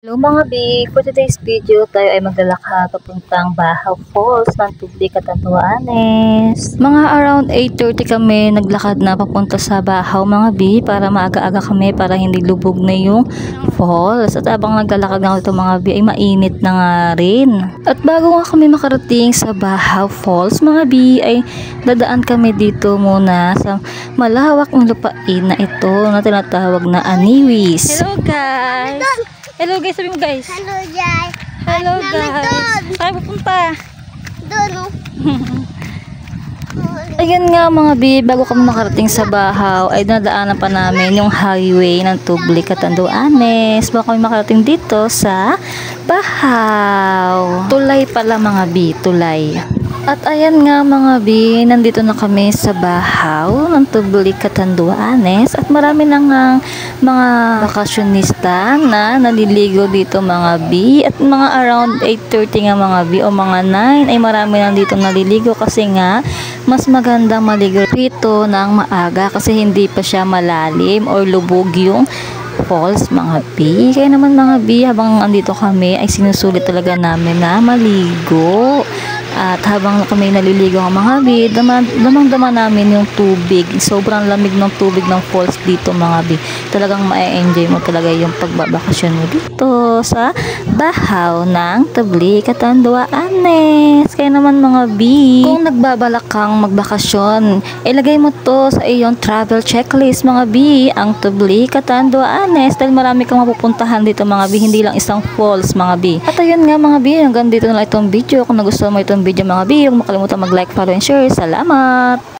Hello mga B! For today's video, tayo ay maglalakad papuntang Bahaw Falls ng Tubli, Catanduanes. Mga around 8:30 kami naglakad na papunta sa Bahaw mga B para maaga-aga kami para hindi lubog na yung falls. At habang naglalakad nga ito mga B ay mainit na nga rin. At bago nga kami makarating sa Bahaw Falls mga B ay dadaan kami dito muna sa malawak ng lupain na ito na tinatawag na Aniwis. Hello guys! Hello guys, sabi mo guys. Hello guys. Hello guys. Saan pupunta? Doon. Ayun nga mga B, bago kami makarating sa Bahaw ay nadaanan pa namin yung highway ng Tubli, Catanduanes. Bago kami makarating dito sa Bahaw. Tulay pala mga B, tulay. At ayan nga mga B, nandito na kami sa Bahaw ng Tubli, Catanduanes at marami na nga mga bakasyonista na naliligo dito mga B at mga around 8:30 nga mga B o mga 9 ay marami na dito naliligo kasi nga mas maganda maligo dito ng maaga kasi hindi pa siya malalim or lubog yung falls mga B. Kaya naman mga B, habang andito kami ay sinusulit talaga namin na maligo. At habang kami naliligo ang mga B, damang-dama namin yung tubig. Sobrang lamig ng tubig ng falls dito mga B. Talagang ma-enjoy mo talaga yung pagbabakasyon mo dito sa Bahaw ng Tubli, Catanduanes. Kaya naman mga B, kung nagbabalak kang magbakasyon, ilagay mo to sa iyong travel checklist mga B, ang Tubli, Catanduanes. Dahil marami kang mapupuntahan dito mga B, hindi lang isang falls mga B. At ayun nga mga B, hanggang dito na lang itong video. Kung nagustuhan mo itong video mga B, huwag makalimutan mag-like, follow, and share. Salamat!